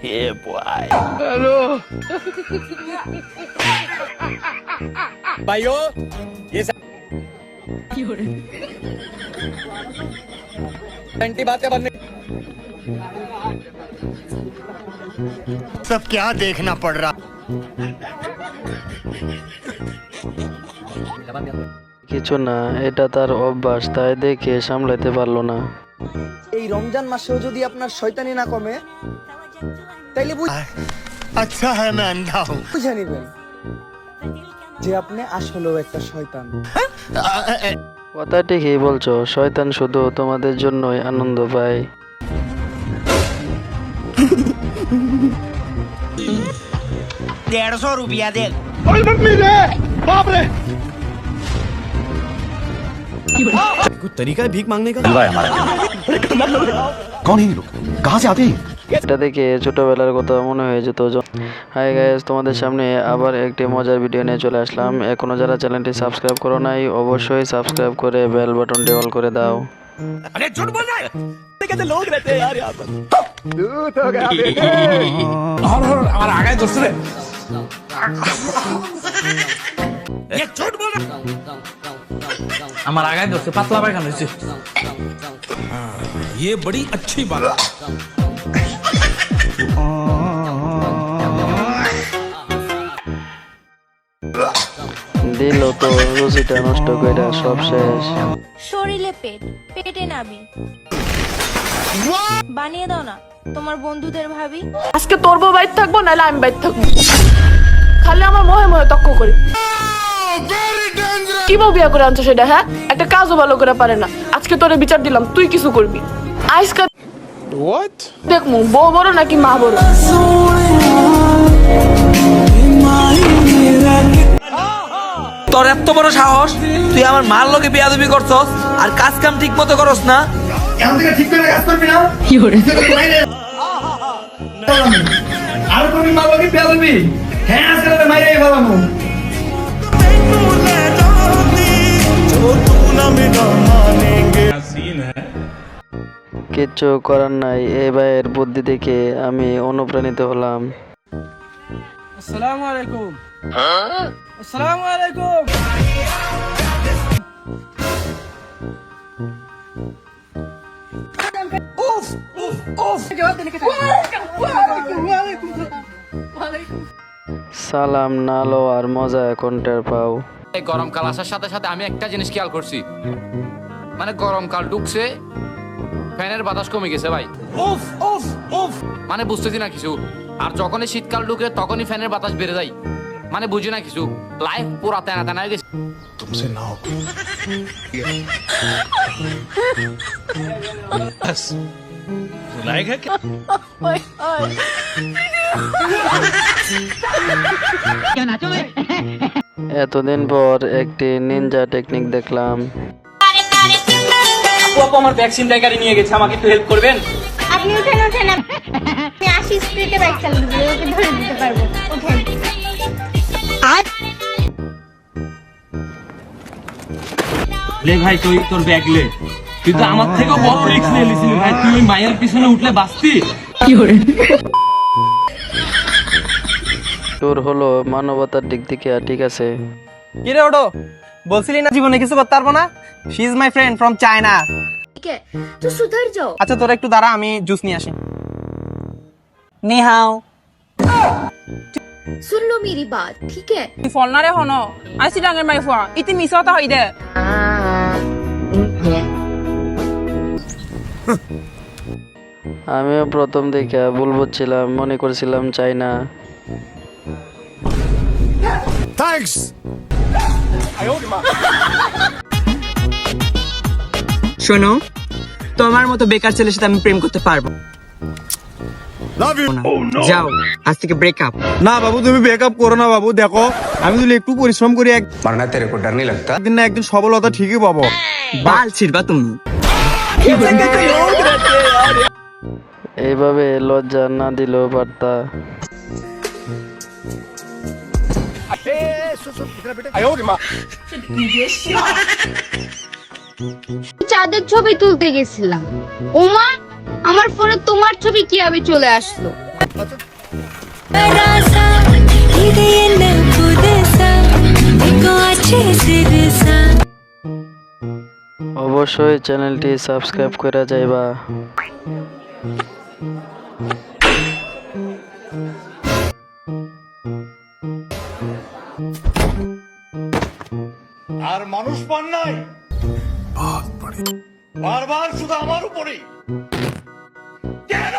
Yeah, boy. Hello भाइयों ये घंटी बातें बनने सब क्या देखना पड़ रहा। কিছু না, এটা তার অভ্যাস, তাই দেখে সামলাতে পারলো না। এই রমজান মাসেও যদি আপনার শয়তানি না কমে তাইলে अच्छा है मैं अंधा हूँ। বুঝে নিবেন যে আপনি আসলেও একটা শয়তান। কথা ঠিকই বলছো, শয়তান শুধু তোমাদের জন্যই আনন্দ পায়। ₹150 दे। कुछ तरीका है भीख मांगने का। कौन है ये लोग, कहाँ से आते हैं? এটা দেখে ছোটবেলার কথা মনে হয়ে যেত। হাই গাইস, তোমাদের সামনে আবার একটি মজার ভিডিও নিয়ে চলে আসলাম। এখনো যারা চ্যানেলটি সাবস্ক্রাইব করো নাই, অবশ্যই সাবস্ক্রাইব করে বেল বাটনটি অল করে দাও। अरे झूठ बोल रहा है। कैसे लोग रहते हैं यार यहाँ पर। हमारा आगे दूसरे। ये झूठ बोल रहा। हमारा आगे दूसरे पतला भाई खाने से। ये बड़ी अच्छी बात है। দিল তো রুচিটা নষ্ট করে, সব শেষ। শরীরে পেট, পেটে নাবি বানিয়ে দাও না তোমার বন্ধুদের ভাবি। আজকে তোর বউ বাইর থাকবো, নাহলে আমি বাইর থাকবো। খালি আমার মহে মহে তক্ক করি। কি বউ বিয়া করে আনছো সেটা? হ্যাঁ, একটা কাজও ভালো করে পারে না। আজকে তোরে বিচার দিলাম, তুই কিছু করবি। আজকে দেখমু বউ বড় নাকি মা বড়। তোর এত বড় সাহস, তুই আমার মার লগে বেয়াদবি করছস আর কাজ কাম ঠিক মতো করস না। এখন থেকে ঠিক করে কাজ করবি না। কি করে আর কোন মালকে পেলবি? হ্যাঁ আজকে মাইরে ফেলামু। কিচ্ছু করার নাই, এই ভাইয়ের বুদ্ধি দেখে আমি অনুপ্রাণিত হলাম। আসসালামু আলাইকুম। আসসালামু আলাইকুম। উফ উফ উফ জবাব দেনে কে সালাম না লো আর মজা এখন টের পাও। এই গরমকাল আসার সাথে সাথে আমি একটা জিনিস খেয়াল করছি, মানে গরমকাল ঢুকছে, ফ্যানের বাতাস কমে গেছে ভাই। उफ उफ उफ। মানে বুঝতেছি না কিছু। আর যখনই শীতকাল ঢুকে তখনই ফ্যানের বাতাস বেড়ে যায়, মানে বুঝি না কিছু। লাইফ পুরা তেনা তেনা হয়ে গেছে। तुमसे ना हो। सुनाएगा क्या? এতদিন পর একটি নিনজা টেকনিক দেখলাম। আপু আমার ভ্যাকসিন গাড়ি নিয়ে গেছে, আমাকে একটু হেল্প করবেন? আপনি উঠেন উঠেন, আমি 80 স্পিডে বাইক চালাতে পারি, ওকে ধরে দিতে পারবো। ওঠেন। লে ভাই তুই তোর ব্যাগ লে, তুই তো আমার থেকেও বড় রিস্ক নিয়ে লিছিলি ভাই। তুই ওই মায়ের পিছনে উঠলে বাঁচতি। কি করে তোর হলো মানবতার দিক থেকে ঠিক আছে। কি রে ওডো, বলছিলি না জীবনে কিছু করতে পারবো না? She is my friend from China. ঠিক আছে, তো সুধর যাও। আচ্ছা তোরা একটু দাঁড়া, আমি জুস নিয়ে আসি। নি হাও। सुन लो मेरी बात, ठीक है? ফোন না রে হনো, আইছি ডাঙের মাই ফোন ইতি মিস হতা হই দে। আমিও প্রথম দেখে ভুল বুঝছিলাম, মনে করছিলাম চাইনা। थैंक्स। শোনো, তোমার মতো বেকার ছেলের সাথে আমি প্রেম করতে পারবো লাভ ইউ। না। যাও, আজ থেকে ব্রেকআপ। না বাবু, তুমি ব্রেকআপ করো না বাবু। দেখো আমি যদি একটু পরিশ্রম করি मरना तेरे को डर नहीं लगता? একদিন না একদিন সফলতা ঠিকই পাবো। বাল ছিড়বা তুমি। এইভাবে লজ্জা না দিলেও পারতা। চাঁদের ছবি তুলতে গেছিলাম, ওমা আমার ফোনে তোমার ছবি কিভাবে চলে আসলো? অবশ্যই চ্যানেলটি সাবস্ক্রাইব করে যাইবা। আর মানুষ পান নাই, বারবার শুধু আমার উপরে কেন?